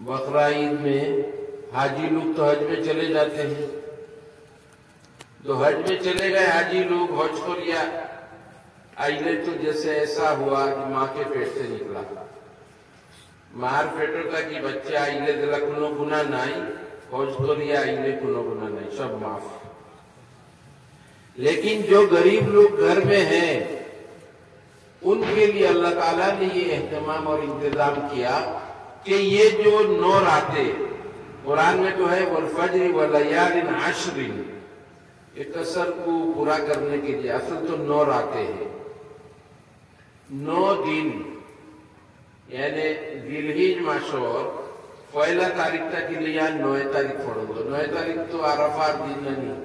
بقرہ عید میں حاجی لوگ تو حج میں چلے جاتے ہیں، تو حج میں چلے گئے حاجی لوگ، حج کو لیا آئیلے تو جیسے ایسا ہوا کہ ماں کے پیٹ سے نکلا، مار پیٹر تھا کہ بچے آئیلے دلا کنو گناہ نہیں، حج کو لیا آئیلے کنو گناہ نہیں، سب معاف۔ لیکن جو غریب لوگ گھر میں ہیں ان کے لیے اللہ تعالیٰ نے یہ اہتمام اور انتظام کیا کہ یہ جو 9 راتیں قرآن میں تو ہے والفجر ولیال عشر، یہ قصر کو پورا کرنے کے لیے، اصل تو 9 راتیں ہیں، 9 دن، یعنی ذی‌الحجہ ماشور پہلا تاریخ تک کے لیے 9 تاریخ پڑھو تو 9 تاریخ تو عرفہ دن نہیں،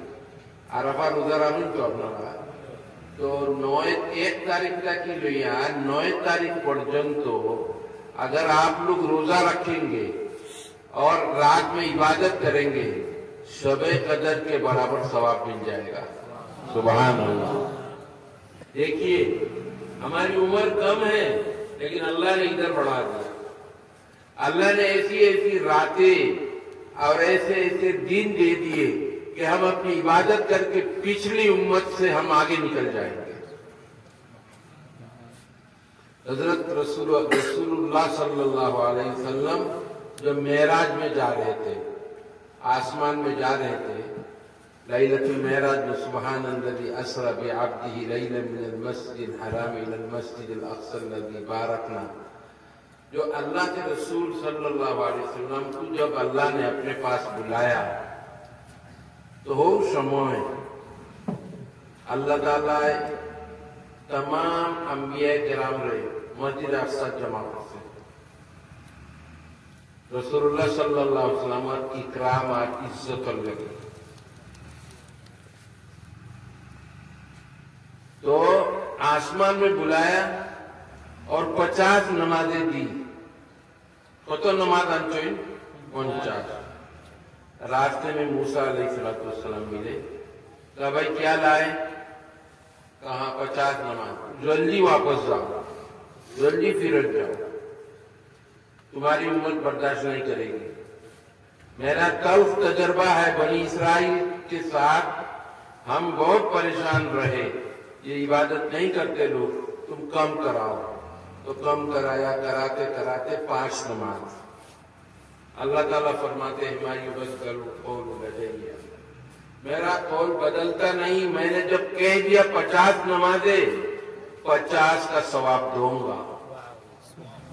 عرفہ روزہ رامن تو اپنا رہا تو 1 تاریخ تک کے لیے 9 تاریخ پڑھن تو اگر آپ لوگ روزہ رکھیں گے اور رات میں عبادت کریں گے شب قدر کے برابر ثواب مل جائے گا۔ سبحان اللہ۔ دیکھیے ہماری عمر کم ہے لیکن اللہ نے ادھر بڑھا دیا، اللہ نے ایسی ایسی راتیں اور ایسے ایسے دن دے دیے کہ ہم اپنی عبادت کر کے پچھلی امت سے ہم آگے نکل جائیں گے۔ حضرت رسول اللہ صلی اللہ علیہ وسلم جب معراج میں جا رہے تھے، آسمان میں جا رہے تھے، لیلۃ المعراج میں سبحان الذی اسری بعبدہ لیلا من المسجد الحرام الی المسجد الاقصی الذی بارکنا، جو اللہ کے رسول صلی اللہ علیہ وسلم کو جب اللہ نے اپنے پاس بلایا تو ہو شمع ہے، اللہ تعالیٰ تمام انبیاء کرام رہے مسجد اقصی جمع کرتے، رسول اللہ صلی اللہ علیہ وسلم اکرام اور عزت لگے تو آسمان میں بلایا اور 50 نمازیں دی، کتو نماز انچوئی 49۔ راستے میں موسیٰ علیہ السلام ملے، کہا بھائی کیا لائے؟ کہا 50 نماز، جلدی واپس جاؤ، جلدی پھر جاؤ، تمہاری امت برداشت نہیں کرے گی، میرا تلخ تجربہ ہے بنی اسرائیل کے ساتھ، ہم بہت پریشان رہے، یہ عبادت نہیں کرتے لوگ، تم کم کراؤ، تو کم کرایا، کراتے کراتے 5 نماز۔ اللہ تعالیٰ فرماتے ہیں ما یبدل القول لدی، میرا قول بدلتا نہیں، میں نے جب کہہ دیا 50 نمازیں 50 کا ثواب دوں گا،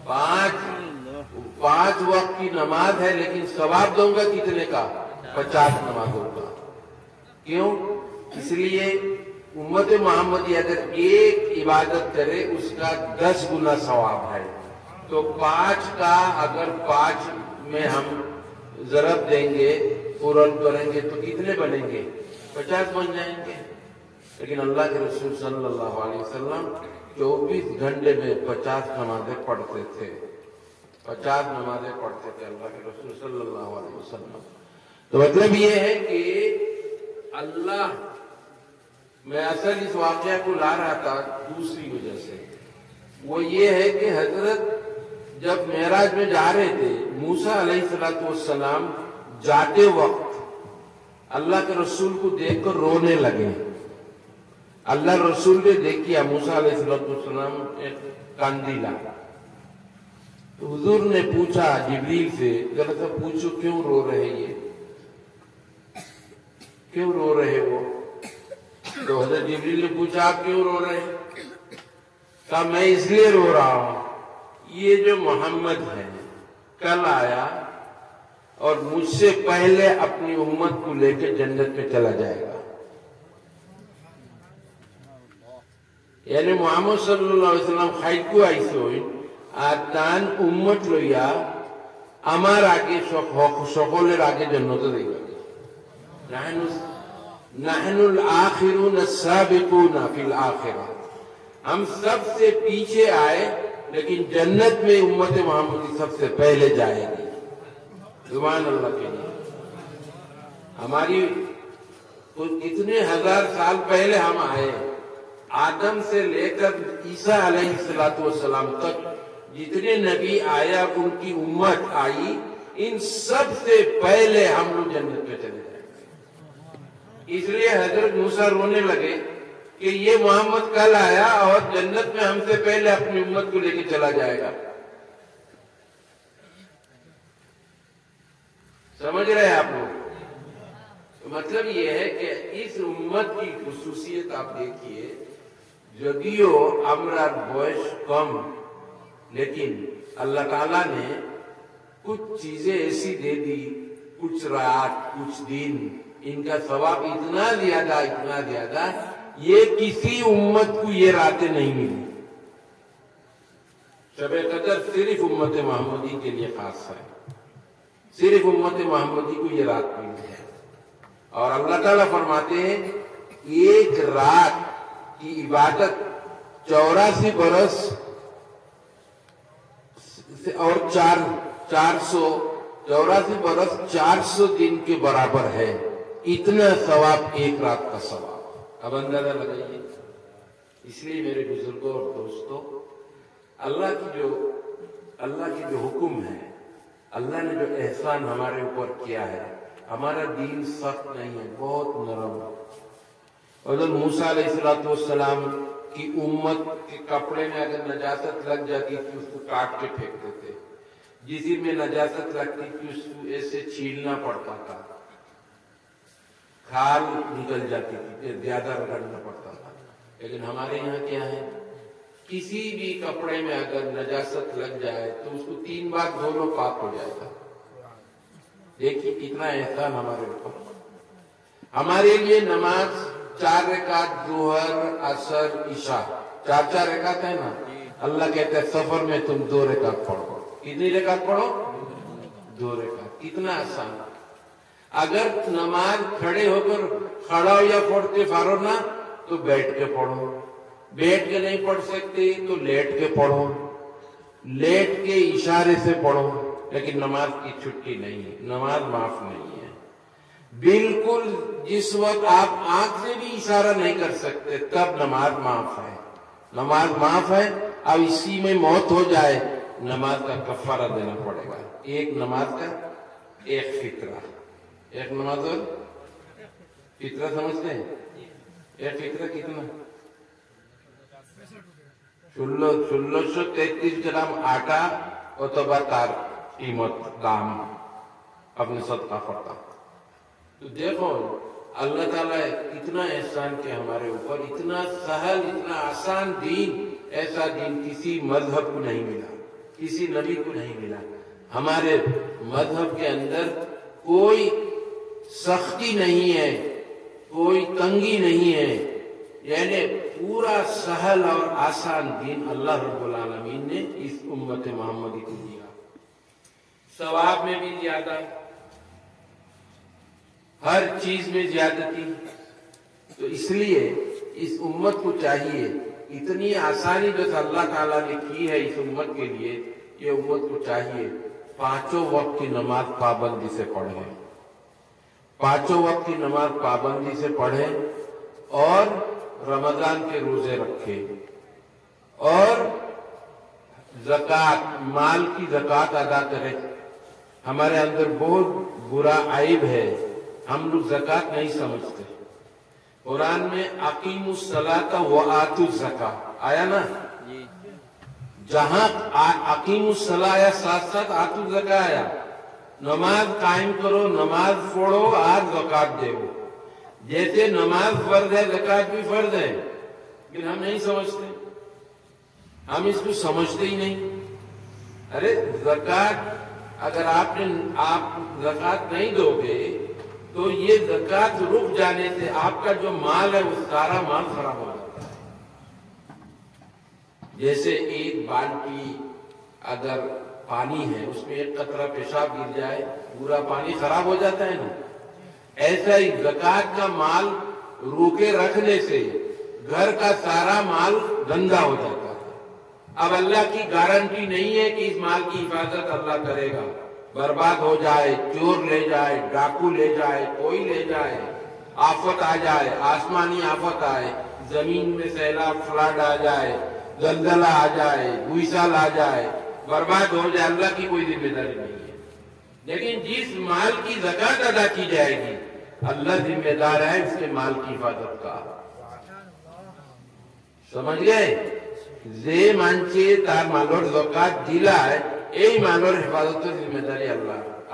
5 وقت کی نماز ہے لیکن ثواب دوں گا کتنے کا؟ 50 نمازوں کا۔ کیوں؟ اس لیے امت محمدی اگر ایک عبادت کرے اس کا 10 گنا ثواب ہے، تو 5 کا اگر 5 میں ہم ضرب دیں گے، پورن کریں گے تو کتنے بنیں گے؟ 50 بن جائیں گے۔ لیکن اللہ کے رسول صلی اللہ علیہ وسلم 24 گھنٹے میں 50 نمازیں پڑھتے تھے، 50 نمازیں پڑھتے تھے اللہ کے رسول صلی اللہ علیہ وسلم۔ تو مطلب یہ ہے کہ اللہ، میں اصل اس واقعہ کو لا رہا تھا دوسری وجہ سے، وہ یہ ہے کہ حضرت جب معراج میں جا رہے تھے، موسیٰ علیہ السلام جاتے وقت اللہ کے رسول کو دیکھ کر رونے لگے، اللہ رسول نے دیکھ کیا موسیٰ علیہ السلام کاندیلا، تو حضور نے پوچھا جبریل سے، ذرا سا پوچھو کیوں رو رہے، یہ کیوں رو رہے وہ؟ تو حضرت جبریل نے پوچھا آپ کیوں رو رہے ہیں؟ کہا میں اس لیے رو رہا ہوں، یہ جو محمد ہے کل آیا اور مجھ سے پہلے اپنی امت کو لے کے جنت میں چلا جائے گا، یعنی محمد صلی اللہ علیہ وسلم خیر کو ایسے ہوئی آتان امت لویا امار آگے شکولر آگے جنت دے گا، نحن الآخرون السابقون فی الآخرہ، ہم سب سے پیچھے آئے لیکن جنت میں امت محمدی سب سے پہلے جائے گی۔ سبحان اللہ کے لیے ہماری اتنے 1000 سال پہلے ہم آئے، آدم سے لے کر عیسیٰ علیہ السلام تک جتنے نبی آیا ان کی امت آئی، ان سب سے پہلے ہم لوگ جنت میں چلے جائیں گے۔ اس لیے حضرت موسیٰ رونے لگے کہ یہ محمد کل آیا اور جنت میں ہم سے پہلے اپنی امت کو لے کے چلا جائے گا۔ سمجھ رہے ہیں آپ لوگ؟ مطلب یہ ہے کہ اس امت کی خصوصیت آپ دیکھیے، جدیو ہمارا بوئش کم، لیکن اللہ تعالیٰ نے کچھ چیزیں ایسی دے دی، کچھ رات کچھ دن، ان کا ثواب اتنا زیادہ، یہ کسی امت کو یہ راتیں نہیں ملی۔ شب قدر صرف امت محمدی کے لیے خاص ہے، صرف امت محمدی کو یہ رات ملی ہے۔ اور اللہ تعالیٰ فرماتے ہیں ایک رات کی عبادت 84 برس اور 84 برس 400 دن کے برابر ہے، اتنا ثواب ایک رات کا ثواب۔ اب اندازہ لگائیے۔ اس لیے میرے بزرگوں اور دوستوں، اللہ کی جو حکم ہے، اللہ نے جو احسان ہمارے اوپر کیا ہے، ہمارا دین سخت نہیں ہے، بہت نرم ہے۔ حضرت موسیٰ علیہ السلام کی امت کے کپڑے میں اگر نجاست لگ جاتی تھی اس کو کاٹ کے پھینکتے تھے، جسم میں نجاست لگتی تھی اس کو ایسے چھیلنا پڑتا تھا، کھال نکل جاتی تھی، زیادہ رگڑنا پڑتا تھا۔ لیکن ہمارے یہاں کیا ہے، کسی بھی کپڑے میں اگر نجاست لگ جائے تو اس کو 3 بار دھو لو، پاک ہو جائے گا۔ دیکھیے کتنا احسان ہمارے اوپر۔ ہمارے لیے نماز 4 رکعت، ظہر، عصر، عشاء، 4 رکعت ہے نا۔ اللہ کہتا ہے سفر میں تم 2 رکعت پڑھو۔ کتنی رکعت پڑھو؟ 2 رکعت۔ کتنا آسان۔ اگر نماز کھڑے ہو کر کھڑا ہو یا پڑھتے فارو نا تو بیٹھ کے پڑھو، بیٹھ کے نہیں پڑھ سکتے تو لیٹ کے پڑھو، لیٹ کے اشارے سے پڑھو، لیکن نماز کی چھٹی نہیں ہے، نماز معاف نہیں ہے۔ بالکل جس وقت آپ آنکھ سے بھی اشارہ نہیں کر سکتے تب نماز معاف ہے، نماز معاف ہے۔ اب اسی میں موت ہو جائے نماز کا کفارہ دینا پڑے گا، ایک نماز کا ایک فطرہ، ایک نماز اور فطرہ سمجھتے ہیں؟ ایک فطرہ کتنا؟ 1633 گرام آٹا اتبا تار قیمت دام اپنے صدقہ پڑتا۔ تو دیکھو اللہ تعالیٰ اتنا احسان کیا ہمارے اوپر، اتنا سہل، اتنا آسان دین، ایسا دین کسی مذہب کو نہیں ملا، کسی نبی کو نہیں ملا۔ ہمارے مذہب کے اندر کوئی سختی نہیں ہے، کوئی تنگی نہیں ہے، یعنی پورا سہل اور آسان دین اللہ رب العالمین نے اس امت محمدی کو دیا۔ ثواب میں بھی زیادہ، ہر چیز میں زیادتی۔ تو اس لیے اس امت کو چاہیے، اتنی آسانی جو اللہ تعالیٰ نے کی ہے اس امت کے لیے، یہ امت کو چاہیے 5 وقت کی نماز پابندی سے پڑھے، 5 وقت کی نماز پابندی سے پڑھے، اور رمضان کے روزے رکھے، اور زکوٰۃ، مال کی زکوٰۃ ادا کرے۔ ہمارے اندر بہت برا عیب ہے، ہم لوگ زکوٰۃ نہیں سمجھتے۔ قرآن میں اقیموا الصلاۃ وآتوا الزکاۃ آیا نا، جہاں اقیموا الصلاۃ آیا ساتھ ساتھ آتوا الزکاۃ آیا، نماز قائم کرو، نماز پڑھو اور زکوٰۃ دو۔ جیسے نماز فرض ہے زکوٰۃ بھی فرض ہے، لیکن ہم نہیں سمجھتے، ہم اس کو سمجھتے ہی نہیں۔ ارے زکوٰۃ اگر آپ زکوٰۃ نہیں دو گے تو یہ زکوٰۃ رک جانے سے آپ کا جو مال ہے وہ سارا مال خراب ہو جاتا ہے۔ جیسے ایک بالٹی اگر پانی ہے اس میں ایک قطرہ پیشاب گر جائے پورا پانی خراب ہو جاتا ہے نا، ایسا ہی زکوٰۃ کا مال روکے رکھنے سے گھر کا سارا مال گندا ہو جاتا ہے۔ اب اللہ کی گارنٹی نہیں ہے کہ اس مال کی حفاظت اللہ کرے گا، برباد ہو جائے، چور لے جائے، ڈاکو لے جائے، کوئی لے جائے، آفت آ جائے، آسمانی آفت آئے، زمین میں سیلاب فلڈ آ جائے، زلزلہ آ جائے، بھوسال آ جائے، برباد ہو جائے، اللہ کی کوئی ذمہ داری نہیں ہے۔ لیکن جس مال کی زکات ادا کی جائے گی اللہ ذمہ دار ہے اس کے مال کی حفاظت کا. سمجھ گئے؟ যে মানছে তার মালের যাকাত দিলায় এই মালের হেফাজতের জিম্মেদারি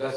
10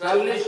40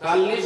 40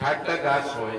60টা গাছ হয়,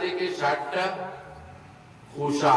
থেকে 60টা খোসা.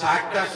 60টা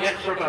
100টা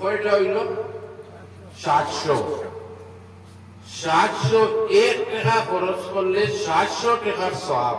কয়টা হইল? 700. 701 টাকা খরচ করলে 700 টাকার সওয়াব.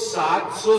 700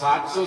700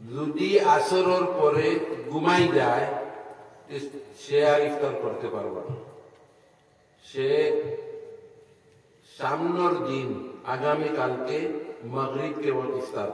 যদি আসরের পরে ঘুমাই যায় সে আর ইফতার করতে পারবে না। সে সামনের দিন আগামীকালকে মাগরিব কেবল ইফতার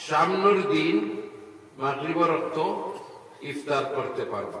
সামনের দিন মাগরিবের রক্ত ইফতার করতে পারবা,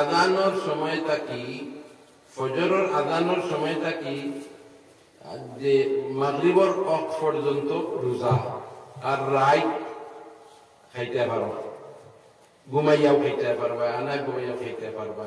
আযানের সময় থাকি যে মাগরিবের ওয়াক্ত পর্যন্ত রোজা, আর রাত খাইতে পারো, ঘুমাইয়াও খাইতে পারবে, আনা ঘুমাইয়াও খাইতে পারবে।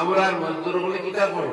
আমরার মজদুর বলে কিতাব পড়ো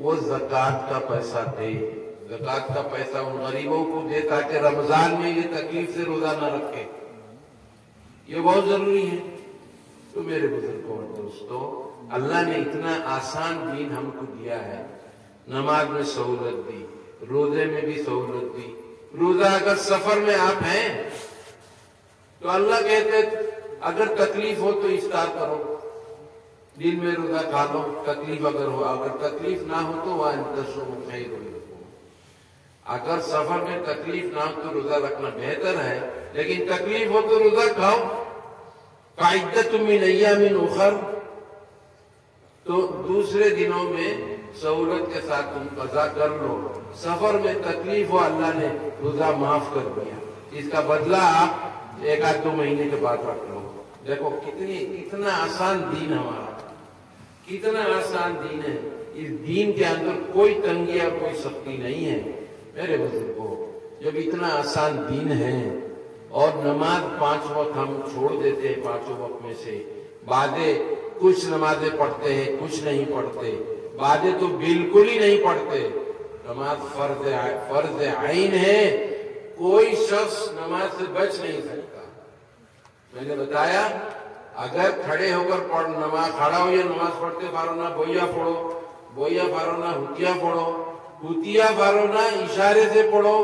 وہ زکات کا پیسہ دے، زکات کا پیسہ ان غریبوں کو دے تاکہ رمضان میں یہ تکلیف سے روزہ نہ رکھے، یہ بہت ضروری ہے۔ تو میرے بزرگوں اور دوستو، اللہ نے اتنا آسان دین ہم کو دیا ہے، نماز میں سہولت دی، روزے میں بھی سہولت دی۔ روزہ اگر سفر میں آپ ہیں تو اللہ کہتے اگر تکلیف ہو تو افطار کرو، دن میں روزہ کھا لو، تکلیف اگر ہو، اگر تکلیف نہ ہو تو وَأَن تَصُومُوا خَيْرٌ لَكُمْ۔ اگر سفر میں تکلیف نہ ہو تو روزہ رکھنا بہتر ہے، لیکن تکلیف ہو تو روزہ کھاؤ۔ فَعِدَّةٌ مِّنْ أَيَّامٍ أُخَرَ، تو دوسرے دنوں میں سہولت کے ساتھ تم قضا کر لو۔ سفر میں تکلیف ہو، اللہ نے روزہ معاف کر دیا، اس کا بدلہ آپ 1-2 مہینے کے بعد رکھ لو۔ دیکھو کتنا آسان دین ہمارا، کتنا آسان دین ہے۔ اس دین کے اندر کوئی تنگی اور کوئی سختی نہیں ہے۔ میرے بزرگوں، جب اتنا آسان دین ہے اور نماز 5 وقت ہم چھوڑ دیتے ہیں، 5 وقت میں سے بعدیں کچھ نمازیں پڑھتے ہیں، کچھ نہیں پڑھتے، بعدیں تو بالکل ہی نہیں پڑھتے۔ نماز فرض عین ہے، کوئی شخص نماز سے بچ نہیں سکتا۔ میں نے بتایا اگر کھڑے ہو کر نماز کھڑا ہو یا نماز پڑھتے فارونا بویا پڑھو، بویا فارونا ہوتیا پڑھو، ہوتیا فارونا اشارے سے پڑھو،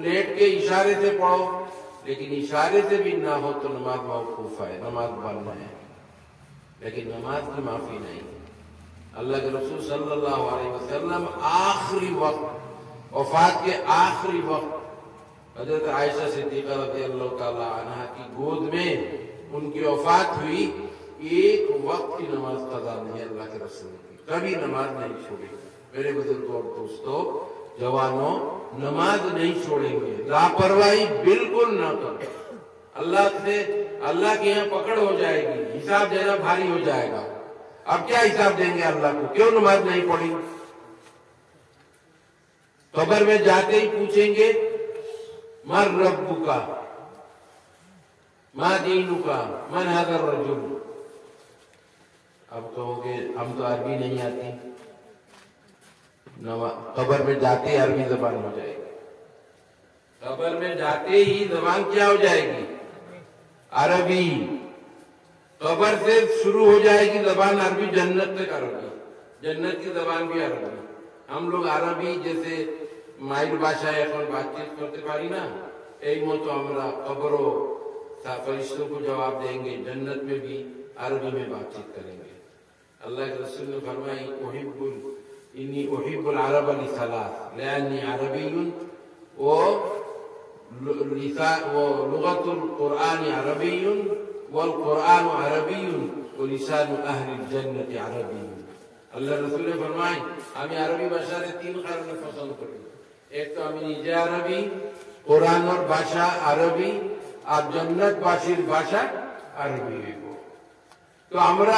لیٹ کے اشارے سے پڑھو، لیکن اشارے سے بھی نہ ہو تو نماز موقوف ہے، نماز بند ہے، لیکن نماز کی معافی نہیں۔ اللہ کے رسول صلی اللہ علیہ وسلم آخری وقت، وفات کے آخری وقت، حضرت عائشہ صدیقہ رضی اللہ تعالی عنہ کی گود میں ان کی وفات ہوئی، ایک وقت کی نماز قضا نہیں اللہ کے رسول کی، کبھی نماز نہیں چھوڑی۔ میرے بزرگوں اور دوستو، جوانوں، نماز نہیں چھوڑیں گے، لاپرواہی بالکل نہ کرو۔ اللہ کے یہاں پکڑ ہو جائے گی، حساب دینا بھاری ہو جائے گا۔ اب کیا حساب دیں گے اللہ کو؟ کیوں نماز نہیں پڑھی؟ قبر میں جاتے ہی پوچھیں گے من ربک، ما دینک، من ھذا الرجل۔ اب کہو گے ہم تو عربی نہیں آتی، قبر میں جاتے ہی عربی زبان ہو جائے گی، قبر میں جاتے ہی زبان کیا ہو جائے گی؟ عربی۔ قبر سے شروع ہو جائے گی زبان عربی، جنت تک عربی، جنت کی زبان بھی عربی۔ ہم لوگ عربی جیسے مائل باشا এখন بات چیت کرتے پاری نا، এই মতো আমরা قبروں فرشتوں کو جواب دیں گے، جنت میں بھی عربی میں بات چیت کریں گے۔ اللہ کے رسول نے فرمائی انی احب العرب لثلاث، لأنی عربی ولغت القرآن عربی والقرآن عربی ولسان اہل الجنت عربی۔ اللہ رسول نے فرمائی ہمیں عربی بھاشا سے 3 کارن پسند کری، ایک تو ہمیں نجے عربی، قرآن اور بھاشا عربی، আর জান্নাতবাসীর ভাষা আরবি হইব। তো আমরা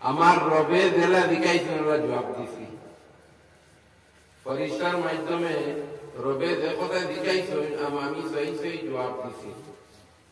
আমার রবে জেলা দিকাইছেন, ওরা জবাব দিছি ফরিস্তার মাধ্যমে রবে যে কথা দিকাইছেন আমি সহি সহি জবাব দিছি।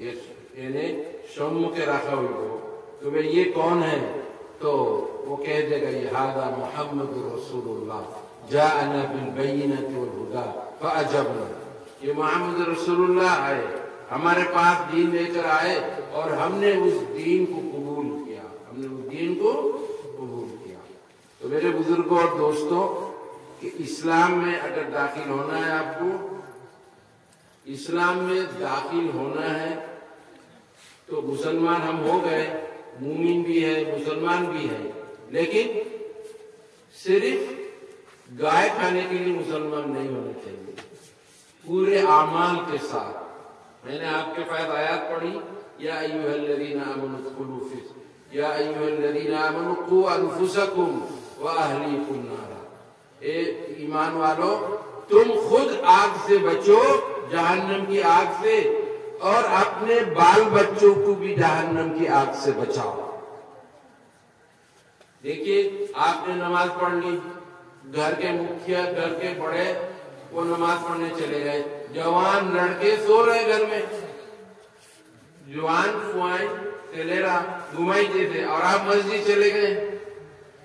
یعنی সম্মুখে রাখা হইব, তবে یہ کون ہے, تو وہ کہہ دے گا یہ هذا محمد رسول اللہ جاءنا بالبینۃ والہدی فاجبنا, یہ محمد رسول اللہ آئے, ہمارے پاس دین لے کر آئے اور ہم نے اس دین کو قبول کیا, ہم نے اس دین کو قبول کیا. تو میرے بزرگوں اور دوستوں, کہ اسلام میں اگر داخل ہونا ہے, آپ کو اسلام میں داخل ہونا ہے, تو مسلمان ہم ہو گئے, مومن بھی ہے, مسلمان بھی ہے, لیکن صرف گائے کھانے کے لیے مسلمان نہیں ہونا چاہیے, پورے اعمال کے ساتھ. میں نے آپ کے پاس آیات پڑھی, یا ایھا الذین آمنوا ادخلوا فی, یا ایھا الذین آمنوا قوا انفسکم واہلیکم نارا, اے ایمان والو تم خود آگ سے بچو, جہنم کی آگ سے, اور اپنے بال بچوں کو بھی جہنم کی آگ سے بچاؤ. دیکھیے, آپ نے نماز پڑھ لی, گھر کے مکھیا, گھر کے بڑے وہ نماز پڑھنے چلے گئے, جوان لڑکے سو رہے گھر میں, جوان فوائیں تیلیرا گھمائی دیتے, اور آپ مسجد چلے گئے,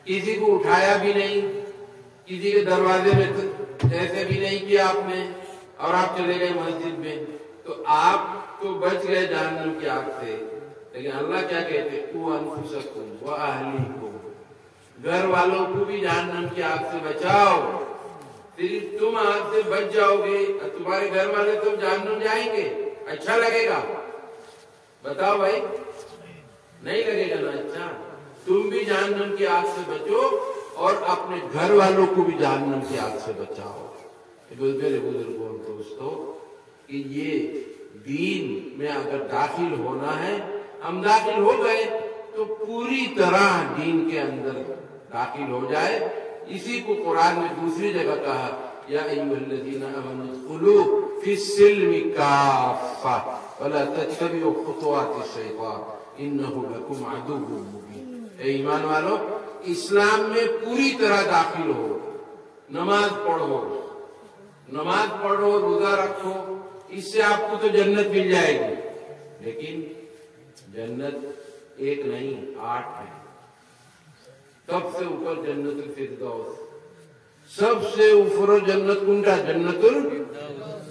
کسی کو اٹھایا بھی نہیں, کسی کے دروازے میں ایسے بھی نہیں کیا آپ نے, اور آپ چلے گئے مسجد میں, تو آپ تو بچ گئے جہنم کی آگ سے. لیکن اللہ کیا کہتے, قوا انفسکم واہلیکم, گھر والوں کو بھی جہنم کی آگ سے بچاؤ. صرف تم آگ سے بچ جاؤ گے, تمہارے گھر والے تم جہنم جائیں گے, اچھا لگے گا؟ بتاؤ بھائی, نہیں لگے گا نا اچھا. تم بھی جہنم کی آگ سے بچو اور اپنے گھر والوں کو بھی جہنم کی آگ سے بچاؤ. میرے بزرگوں اور دوستوں, کہ یہ دین میں اگر داخل ہونا ہے, ہم داخل ہو گئے تو پوری طرح دین کے اندر داخل ہو جائے. اسی کو قرآن میں دوسری جگہ کہا, یا ایھا الذین آمنوا ادخلوا فی السلم کافۃ ولا تتبعوا خطوات الشیطان انہ لکم عدو مبین. اے ایمان والو, اسلام میں پوری طرح داخل ہو, نماز پڑھو, روزہ رکھو, اس سے آپ کو تو جنت مل جائے گی. لیکن جنت ایک نہیں 8 ہے. سب سے اوپر جنت الفردوس, سب سے اوپر جنت کنڈا جنت الفردوس.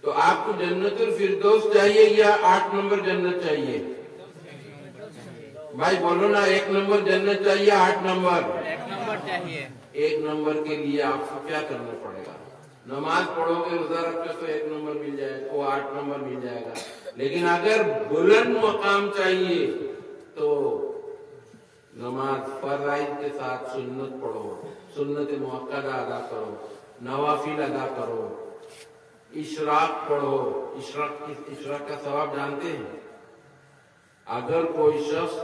تو آپ کو جنت الفردوس چاہیے یا 8 نمبر جنت چاہیے؟ بھائی بولو نا, 1 نمبر جنت چاہیے 8 نمبر؟ 1 نمبر چاہیے. 1 نمبر کے لیے آپ کو کیا کرنا پڑے گا؟ نماز پڑھو گے, روزہ رکھو تو 1 نمبر مل جائے گا, وہ 8 نمبر مل جائے گا. لیکن اگر بلند مقام چاہیے تو نماز فرائض کے ساتھ سنت پڑھو, سنت مؤکدہ ادا کرو, نوافل ادا کرو, اشراق پڑھو. اشراق کا ثواب جانتے ہیں؟ اگر کوئی شخص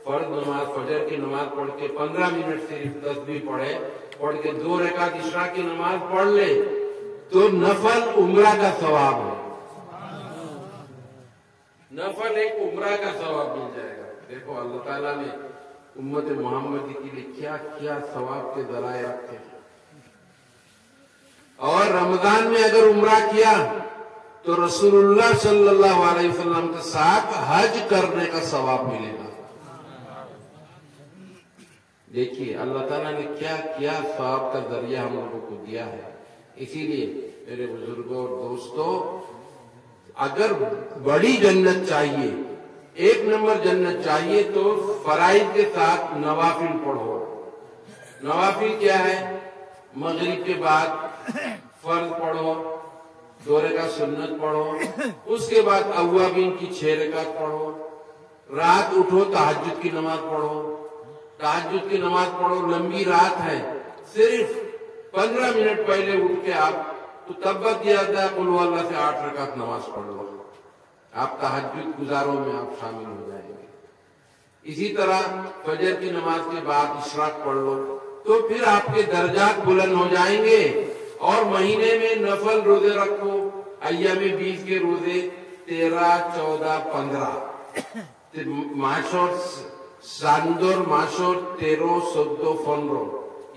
فرض نماز فجر کی نماز پڑھ کے 15 منٹ صرف تسبیح پڑھ کے 2 رکعت اشراق کی نماز پڑھ لے تو نفل عمرہ کا ثواب ہے. نفل ایک عمرہ کا ثواب مل جائے گا. دیکھو اللہ تعالیٰ نے امت محمدی کے لیے کیا کیا ثواب کے ذرائع رکھے ہیں. اور رمضان میں اگر عمرہ کیا تو رسول اللہ صلی اللہ علیہ وسلم کے ساتھ حج کرنے کا ثواب ملے گا. دیکھیے اللہ تعالیٰ نے کیا کیا ثواب کا ذریعہ ہم لوگوں کو دیا ہے. اسی لیے میرے بزرگوں اور دوستوں, اگر بڑی جنت چاہیے, 1 نمبر جنت چاہیے, تو فرائض کے ساتھ نوافل پڑھو. نوافل کیا ہے؟ مغرب کے بعد فرض پڑھو, 2 رکعت سنت پڑھو, اس کے بعد اوابین کی 6 رکعت پڑھو, رات اٹھو تہجد کی نماز پڑھو. تہجد کی نماز پڑھو, لمبی رات ہے, صرف 15 منٹ پہلے اٹھ کے آپ تو تبت یادا قل ہو اللہ سے 8 رکعت نماز پڑھ لو. آپ تہجد گزاروں میں آپ شامل ہو جائیں گے. اسی طرح فجر کی نماز کے بعد اشراق پڑھ لو, تو پھر آپ کے درجات بلند ہو جائیں گے. اور مہینے میں نفل روزے رکھو, ایام 20 کے روزے 13, 14, 15 মাসর সান্দর মাসর 13, 14, 15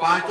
5